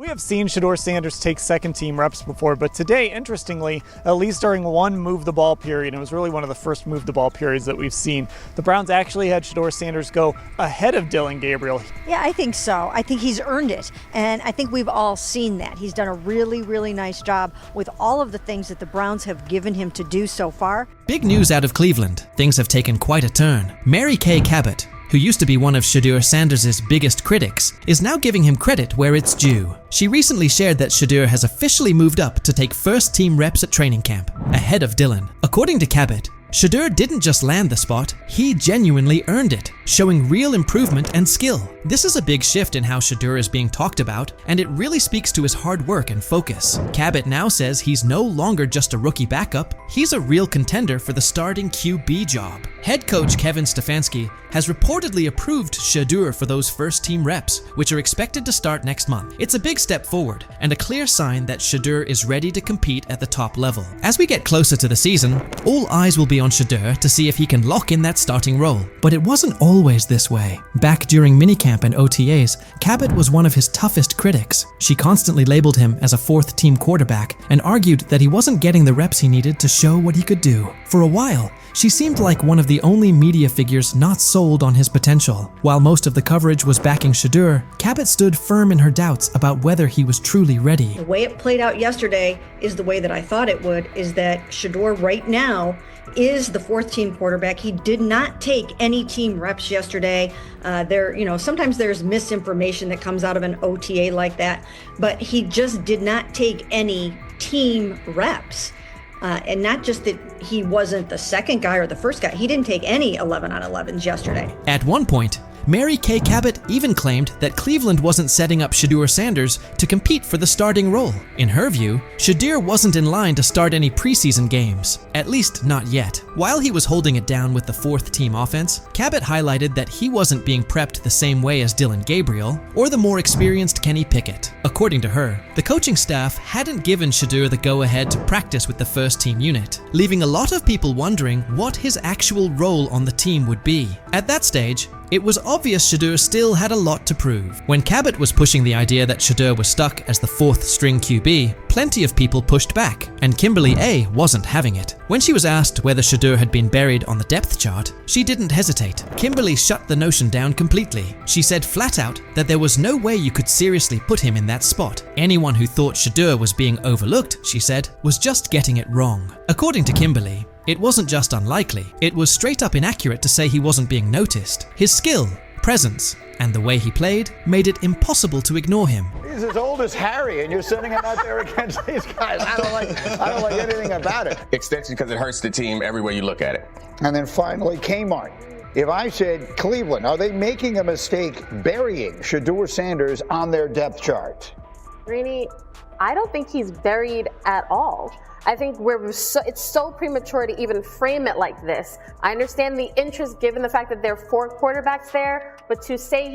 We have seen Shedeur Sanders take second-team reps before, but today, interestingly, at least during one move-the-ball period, and it was really one of the first move-the-ball periods that we've seen, the Browns actually had Shedeur Sanders go ahead of Dillon Gabriel. Yeah, I think so. I think he's earned it, and I think we've all seen that. He's done a really, really nice job with all of the things that the Browns have given him to do so far. Big news out of Cleveland. Things have taken quite a turn. Mary Kay Cabot, who used to be one of Shedeur Sanders' biggest critics, is now giving him credit where it's due. She recently shared that Shedeur has officially moved up to take first-team reps at training camp, ahead of Dillon. According to Cabot, Shedeur didn't just land the spot, he genuinely earned it, showing real improvement and skill. This is a big shift in how Shedeur is being talked about, and it really speaks to his hard work and focus. Cabot now says he's no longer just a rookie backup, he's a real contender for the starting QB job. Head coach Kevin Stefanski has reportedly approved Shedeur for those first-team reps, which are expected to start next month. It's a big step forward, and a clear sign that Shedeur is ready to compete at the top level. As we get closer to the season, all eyes will be on Shedeur to see if he can lock in that starting role. But it wasn't always this way. Back during minicamp and OTAs, Cabot was one of his toughest critics. She constantly labeled him as a fourth-team quarterback and argued that he wasn't getting the reps he needed to show what he could do. For a while, she seemed like one of the only media figures not sold on his potential. While most of the coverage was backing Shedeur, Cabot stood firm in her doubts about whether he was truly ready. The way it played out yesterday is the way that I thought it would, is that Shedeur right now is the fourth-team quarterback. He did not take any team reps yesterday. Sometimes there's misinformation that comes out of an OTA like that, but he just did not take any team reps. And not just that he wasn't the second guy or the first guy, he didn't take any 11-on-11s yesterday. At one point, Mary Kay Cabot even claimed that Cleveland wasn't setting up Shedeur Sanders to compete for the starting role. In her view, Shedeur wasn't in line to start any preseason games, at least not yet. While he was holding it down with the fourth-team offense, Cabot highlighted that he wasn't being prepped the same way as Dillon Gabriel or the more experienced Kenny Pickett. According to her, the coaching staff hadn't given Shedeur the go-ahead to practice with the first-team unit, leaving a lot of people wondering what his actual role on the team would be. At that stage, it was obvious Shedeur still had a lot to prove. When Cabot was pushing the idea that Shedeur was stuck as the fourth-string QB, plenty of people pushed back, and Kimberly A wasn't having it. When she was asked whether Shedeur had been buried on the depth chart, she didn't hesitate. Kimberly shut the notion down completely. She said flat out that there was no way you could seriously put him in that spot. Anyone who thought Shedeur was being overlooked, she said, was just getting it wrong. According to Kimberly, it wasn't just unlikely, it was straight up inaccurate to say he wasn't being noticed. His skill, presence, and the way he played made it impossible to ignore him. He's as old as Harry, and you're sending him out there against these guys. I don't like anything about it. Extension because it hurts the team every way you look at it. And then finally, Kmart. If I said Cleveland, are they making a mistake burying Shedeur Sanders on their depth chart? Rainey, I don't think he's buried at all. I think it's so premature to even frame it like this. I understand the interest given the fact that there are 4 quarterbacks there, but to say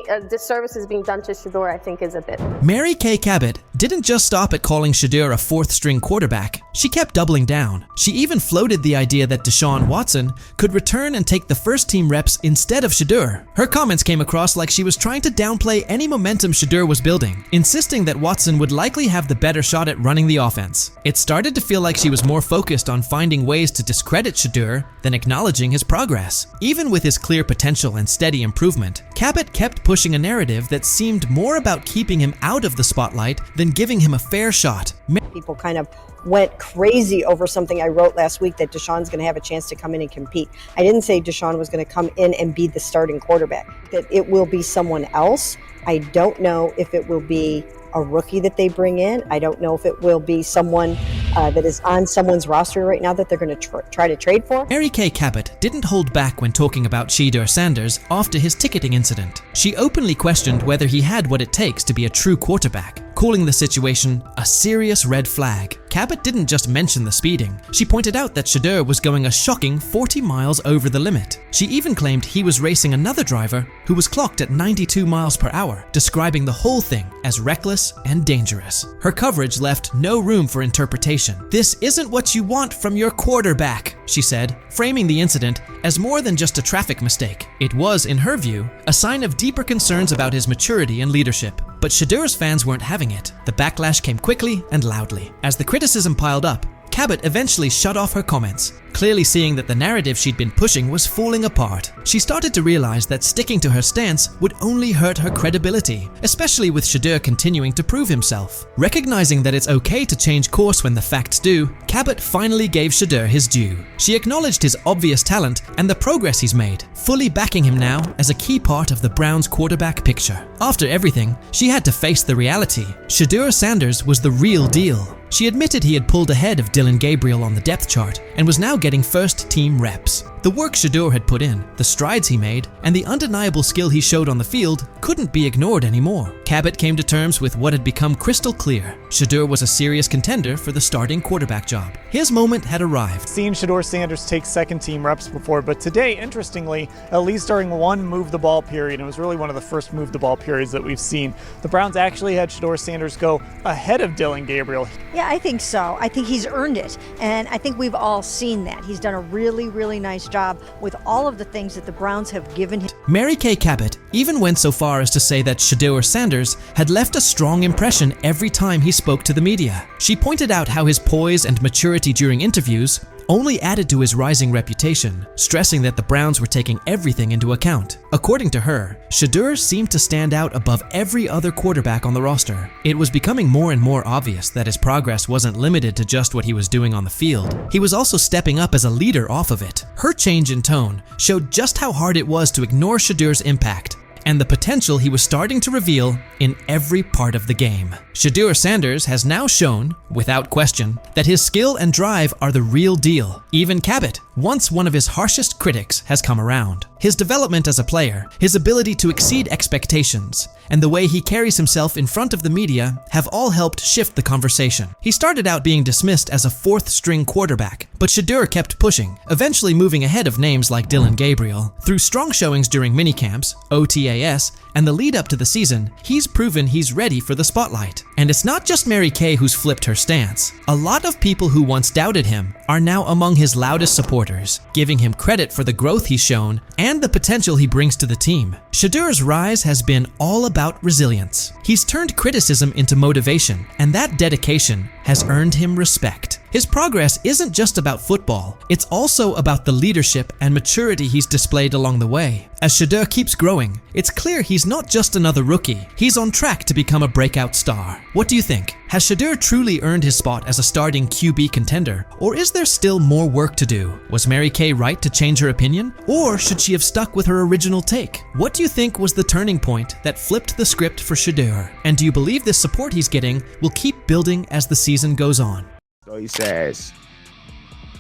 a disservice is being done to Shedeur, I think is a bit. Mary Kay Cabot didn't just stop at calling Shedeur a fourth-string quarterback. She kept doubling down. She even floated the idea that Deshaun Watson could return and take the first-team reps instead of Shedeur. Her comments came across like she was trying to downplay any momentum Shedeur was building, insisting that Watson would likely have the better shot at running the offense. It started to feel like she was more focused on finding ways to discredit Shedeur than acknowledging his progress. Even with his clear potential and steady improvement, Cabot kept pushing a narrative that seemed more about keeping him out of the spotlight than giving him a fair shot. People kind of went crazy over something I wrote last week, that Deshaun's going to have a chance to come in and compete. I didn't say Deshaun was going to come in and be the starting quarterback, that it will be someone else. I don't know if it will be a rookie that they bring in. I don't know if it will be someone that is on someone's roster right now that they're going to try to trade for. Mary Kay Cabot didn't hold back when talking about Shedeur Sanders after his ticketing incident. She openly questioned whether he had what it takes to be a true quarterback, calling the situation a serious red flag. Cabot didn't just mention the speeding. She pointed out that Shedeur was going a shocking 40 miles over the limit. She even claimed he was racing another driver who was clocked at 92 miles per hour, describing the whole thing as reckless and dangerous. Her coverage left no room for interpretation. "This isn't what you want from your quarterback," she said, framing the incident as more than just a traffic mistake. It was, in her view, a sign of deeper concerns about his maturity and leadership. But Shedeur's fans weren't having it. The backlash came quickly and loudly. As the criticism piled up, Cabot eventually shut off her comments, clearly seeing that the narrative she'd been pushing was falling apart. She started to realize that sticking to her stance would only hurt her credibility, especially with Shedeur continuing to prove himself. Recognizing that it's okay to change course when the facts do, Cabot finally gave Shedeur his due. She acknowledged his obvious talent and the progress he's made, fully backing him now as a key part of the Browns' quarterback picture. After everything, she had to face the reality. Shedeur Sanders was the real deal. She admitted he had pulled ahead of Dillon Gabriel on the depth chart and was now getting first-team reps. The work Shedeur had put in, the strides he made, and the undeniable skill he showed on the field couldn't be ignored anymore. Cabot came to terms with what had become crystal clear. Shedeur was a serious contender for the starting quarterback job. His moment had arrived. Seen Shedeur Sanders take second-team reps before, but today, interestingly, at least during one move-the-ball period, it was really one of the first move-the-ball periods that we've seen, the Browns actually had Shedeur Sanders go ahead of Dillon Gabriel. Yeah, I think so. I think he's earned it, and I think we've all seen that. He's done a really, really nice job with all of the things that the Browns have given him. Mary Kay Cabot even went so far as to say that Shedeur Sanders had left a strong impression every time he spoke to the media. She pointed out how his poise and maturity during interviews only added to his rising reputation, stressing that the Browns were taking everything into account. According to her, Shedeur seemed to stand out above every other quarterback on the roster. It was becoming more and more obvious that his progress wasn't limited to just what he was doing on the field. He was also stepping up as a leader off of it. Her change in tone showed just how hard it was to ignore Shedeur's impact and the potential he was starting to reveal in every part of the game. Shedeur Sanders has now shown, without question, that his skill and drive are the real deal. Even Cabot, once one of his harshest critics, has come around. His development as a player, his ability to exceed expectations, and the way he carries himself in front of the media have all helped shift the conversation. He started out being dismissed as a fourth-string quarterback, but Shedeur kept pushing, eventually moving ahead of names like Dillon Gabriel. Through strong showings during minicamps, OTAS, and the lead up to the season, he's proven he's ready for the spotlight. And it's not just Mary Kay who's flipped her stance. A lot of people who once doubted him are now among his loudest supporters, giving him credit for the growth he's shown and the potential he brings to the team. Shedeur's rise has been all about resilience. He's turned criticism into motivation, and that dedication has earned him respect. His progress isn't just about football, it's also about the leadership and maturity he's displayed along the way. As Shedeur keeps growing, it's clear he's not just another rookie, he's on track to become a breakout star. What do you think? Has Shedeur truly earned his spot as a starting QB contender, or is there still more work to do? Was Mary Kay right to change her opinion, or should she have stuck with her original take? What do you think was the turning point that flipped the script for Shedeur? And do you believe this support he's getting will keep building as the season goes on? So he says,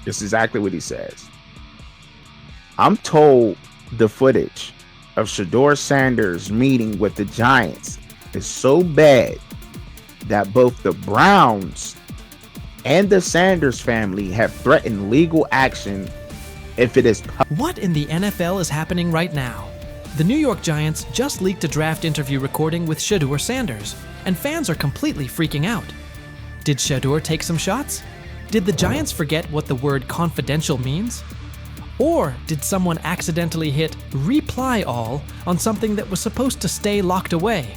this is exactly what he says. I'm told the footage of Shedeur Sanders meeting with the Giants is so bad that both the Browns and the Sanders family have threatened legal action if it is What in the NFL is happening right now? The New York Giants just leaked a draft interview recording with Shedeur Sanders, and fans are completely freaking out. Did Shedeur take some shots? Did the Giants forget what the word confidential means? Or did someone accidentally hit reply all on something that was supposed to stay locked away?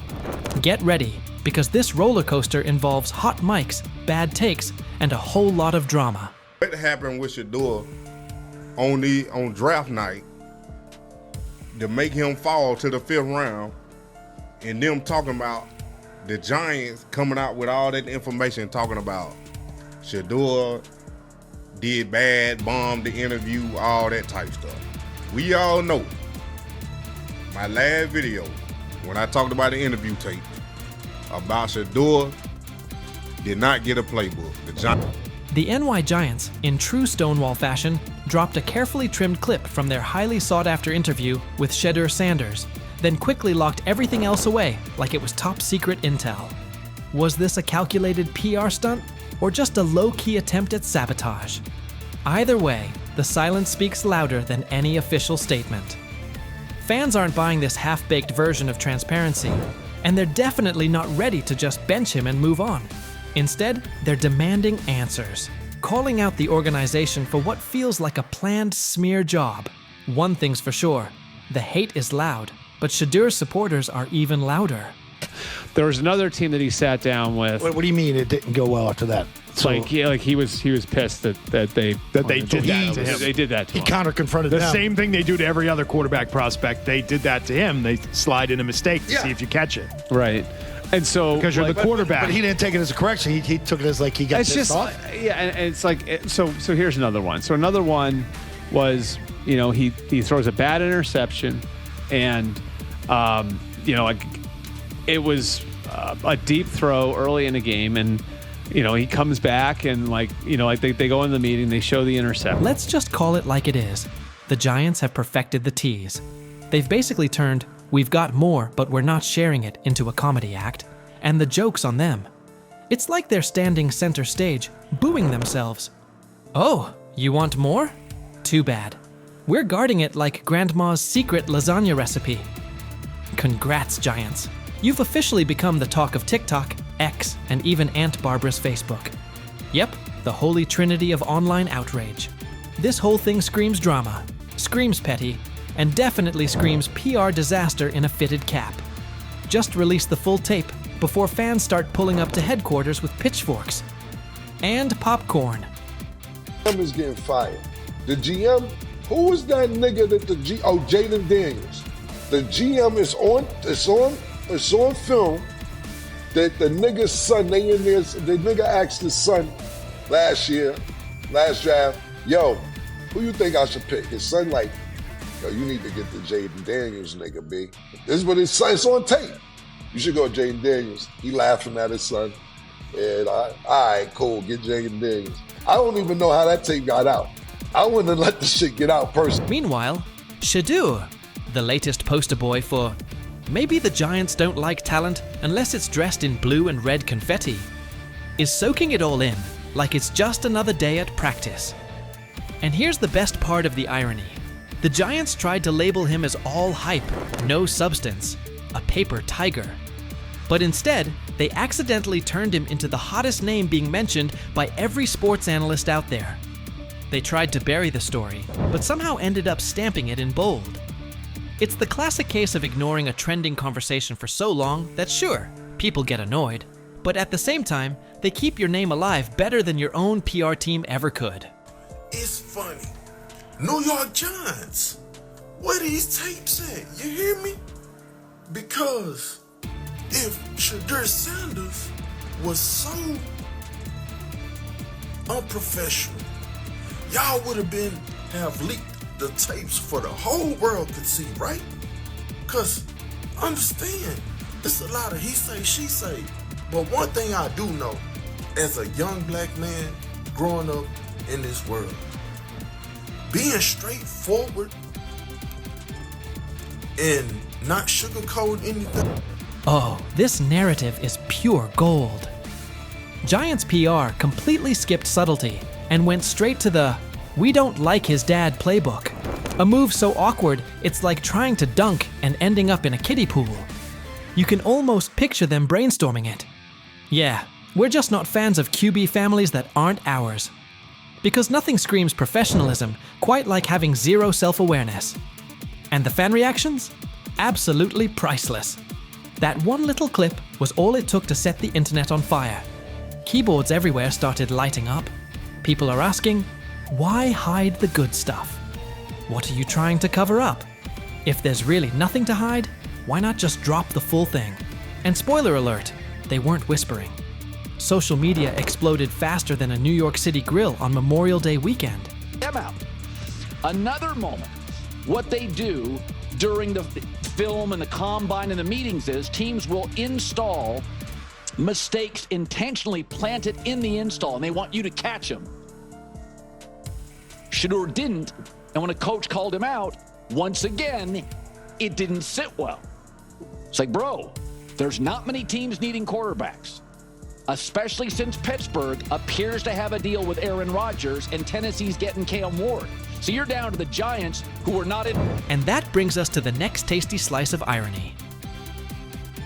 Get ready, because this roller coaster involves hot mics, bad takes, and a whole lot of drama. What happened with Shedeur on draft night to make him fall to the 5th round, and them talking about the Giants coming out with all that information talking about Shedeur did bad, bombed the interview, all that type stuff. We all know my last video when I talked about the interview tape about Shedeur did not get a playbook. The NY Giants, in true Stonewall fashion, dropped a carefully trimmed clip from their highly sought-after interview with Shedeur Sanders, then quickly locked everything else away like it was top-secret intel. Was this a calculated PR stunt, or just a low-key attempt at sabotage? Either way, the silence speaks louder than any official statement. Fans aren't buying this half-baked version of transparency, and they're definitely not ready to just bench him and move on. Instead, they're demanding answers, calling out the organization for what feels like a planned smear job. One thing's for sure, the hate is loud, but Shedeur's supporters are even louder. There was another team that he sat down with. What do you mean it didn't go well after that? So, he was pissed that they did that to him. They did that to him. He counter-confronted The them. same thing they do to every other quarterback prospect. They did that to him. They slide in a mistake to see if you catch it. Right. And so because you're the quarterback. But he didn't take it as a correction. He took it as like he got pissed off. Yeah, and it's like so here's another one. So another one was, he throws a bad interception, and it was a deep throw early in the game, and he comes back and they go in the meeting, they show the interception. Let's just call it like it is. The Giants have perfected the tease. They've basically turned "we've got more, but we're not sharing it" into a comedy act, and the joke's on them. It's like they're standing center stage, booing themselves. Oh, you want more? Too bad. We're guarding it like Grandma's secret lasagna recipe. Congrats, Giants. You've officially become the talk of TikTok, X, and even Aunt Barbara's Facebook. Yep, the holy trinity of online outrage. This whole thing screams drama, screams petty, and definitely screams PR disaster in a fitted cap. Just release the full tape before fans start pulling up to headquarters with pitchforks. And popcorn. GM is getting fired. The GM, who was that nigga that Jaden Daniels. The GM is on film that the nigga's son, the nigga asked his son last draft, yo, who you think I should pick? His son like, yo, you need to get the Jaden Daniels nigga, B. This is what his son, it's on tape. You should go with Jaden Daniels. He laughing at his son. And all right, cool, get Jaden Daniels. I don't even know how that tape got out. I wouldn't have let the shit get out personally. Meanwhile, Shedeur, the latest poster boy for maybe the Giants don't like talent unless it's dressed in blue and red confetti, is soaking it all in like it's just another day at practice. And here's the best part of the irony. The Giants tried to label him as all hype, no substance, a paper tiger. But instead, they accidentally turned him into the hottest name being mentioned by every sports analyst out there. They tried to bury the story, but somehow ended up stamping it in bold. It's the classic case of ignoring a trending conversation for so long that sure, people get annoyed, but at the same time, they keep your name alive better than your own PR team ever could. It's funny. New York Giants, where these tapes at? You hear me? Because if Shedeur Sanders was so unprofessional, y'all would have leaked the tapes for the whole world could see, right? Cause understand, it's a lot of he say, she say. But one thing I do know, as a young black man growing up in this world, being straightforward and not sugarcoat anything. Oh, this narrative is pure gold. Giants PR completely skipped subtlety and went straight to the "we don't like his dad" playbook. A move so awkward, it's like trying to dunk and ending up in a kiddie pool. You can almost picture them brainstorming it. Yeah, we're just not fans of QB families that aren't ours. Because nothing screams professionalism quite like having zero self-awareness. And the fan reactions? Absolutely priceless. That one little clip was all it took to set the internet on fire. Keyboards everywhere started lighting up. People are asking, why hide the good stuff? What are you trying to cover up? If there's really nothing to hide, why not just drop the full thing? And spoiler alert, they weren't whispering. Social media exploded faster than a New York City grill on Memorial Day weekend. Them out. Another moment. What they do during the film and the combine and the meetings is teams will install mistakes intentionally planted in the install, and they want you to catch them. Shedeur didn't, and when a coach called him out, once again, it didn't sit well. It's like, bro, there's not many teams needing quarterbacks, especially since Pittsburgh appears to have a deal with Aaron Rodgers and Tennessee's getting Cam Ward. So you're down to the Giants, who are not in. And that brings us to the next tasty slice of irony.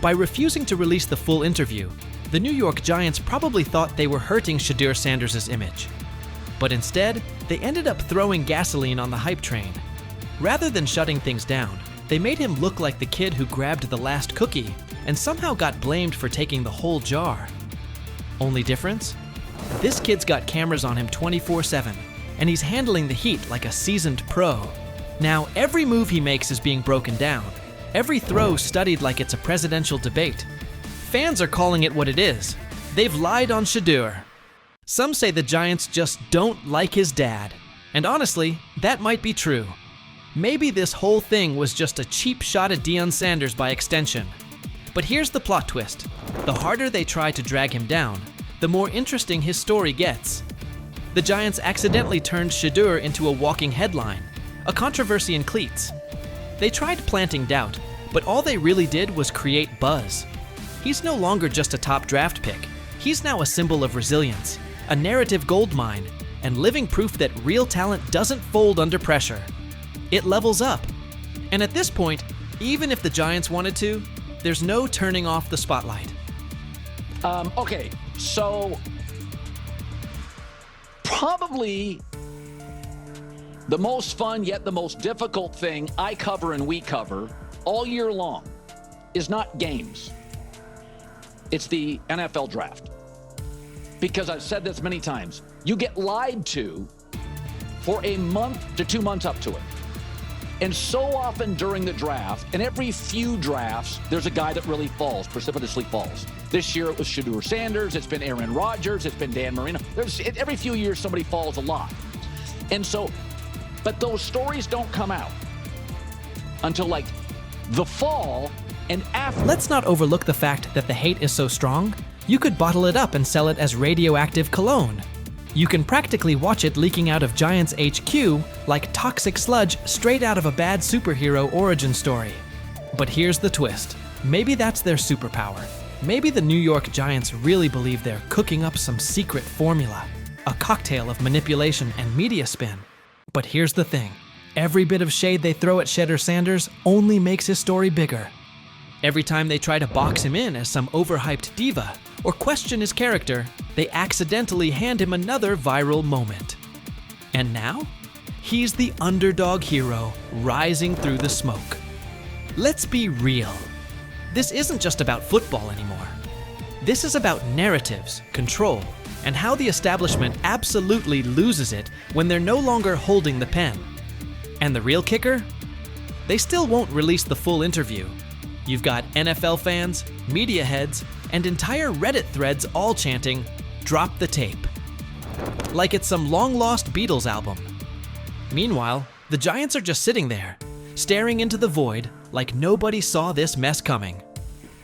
By refusing to release the full interview, the New York Giants probably thought they were hurting Shedeur Sanders' image. But instead, they ended up throwing gasoline on the hype train. Rather than shutting things down, they made him look like the kid who grabbed the last cookie and somehow got blamed for taking the whole jar. Only difference? This kid's got cameras on him 24/7, and he's handling the heat like a seasoned pro. Now, every move he makes is being broken down, every throw studied like it's a presidential debate. Fans are calling it what it is. They've lied on Shedeur. Some say the Giants just don't like his dad. And honestly, that might be true. Maybe this whole thing was just a cheap shot at Deion Sanders by extension. But here's the plot twist. The harder they try to drag him down, the more interesting his story gets. The Giants accidentally turned Shedeur into a walking headline, a controversy in cleats. They tried planting doubt, but all they really did was create buzz. He's no longer just a top draft pick. He's now a symbol of resilience, a narrative goldmine, and living proof that real talent doesn't fold under pressure. It levels up. And at this point, even if the Giants wanted to, there's no turning off the spotlight. Okay, so probably the most fun yet the most difficult thing I cover and we cover all year long is not games. It's the NFL draft. Because I've said this many times, you get lied to for a month to 2 months up to it. And so often during the draft, and every few drafts, there's a guy that really falls, precipitously falls. This year it was Shedeur Sanders, it's been Aaron Rodgers, it's been Dan Marino. Every few years somebody falls a lot. And so, but those stories don't come out until like the fall and after. Let's not overlook the fact that the hate is so strong, you could bottle it up and sell it as radioactive cologne. You can practically watch it leaking out of Giants HQ like toxic sludge straight out of a bad superhero origin story. But here's the twist. Maybe that's their superpower. Maybe the New York Giants really believe they're cooking up some secret formula, a cocktail of manipulation and media spin. But here's the thing. Every bit of shade they throw at Shedeur Sanders only makes his story bigger. Every time they try to box him in as some overhyped diva or question his character, they accidentally hand him another viral moment. And now, he's the underdog hero rising through the smoke. Let's be real. This isn't just about football anymore. This is about narratives, control, and how the establishment absolutely loses it when they're no longer holding the pen. And the real kicker? They still won't release the full interview. You've got NFL fans, media heads, and entire Reddit threads all chanting, "Drop the tape." Like it's some long-lost Beatles album. Meanwhile, the Giants are just sitting there, staring into the void like nobody saw this mess coming.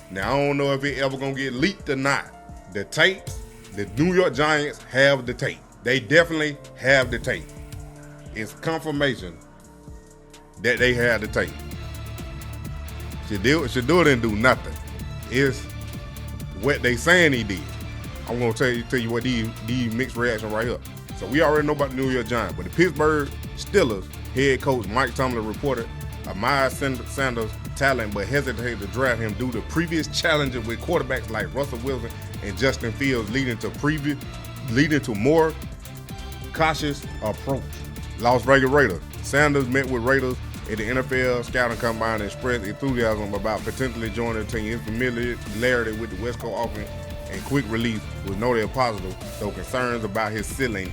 Now, I don't know if it ever gonna get leaked or not. The tapes, the New York Giants have the tape. They definitely have the tape. It's confirmation that they have the tape. Shedeur didn't do nothing. It's what they saying he did. I'm gonna tell you what these mixed reaction right here. So we already know about the New York Giants, but the Pittsburgh Steelers head coach Mike Tomlin reported Miles Sanders' talent, but hesitated to draft him due to previous challenges with quarterbacks like Russell Wilson and Justin Fields, leading to more cautious approach. Las Vegas Raiders. Sanders met with Raiders at the NFL scouting combine and expressed enthusiasm about potentially joining the team. His familiarity with the West Coast offense and quick release was noted positive, though concerns about his ceiling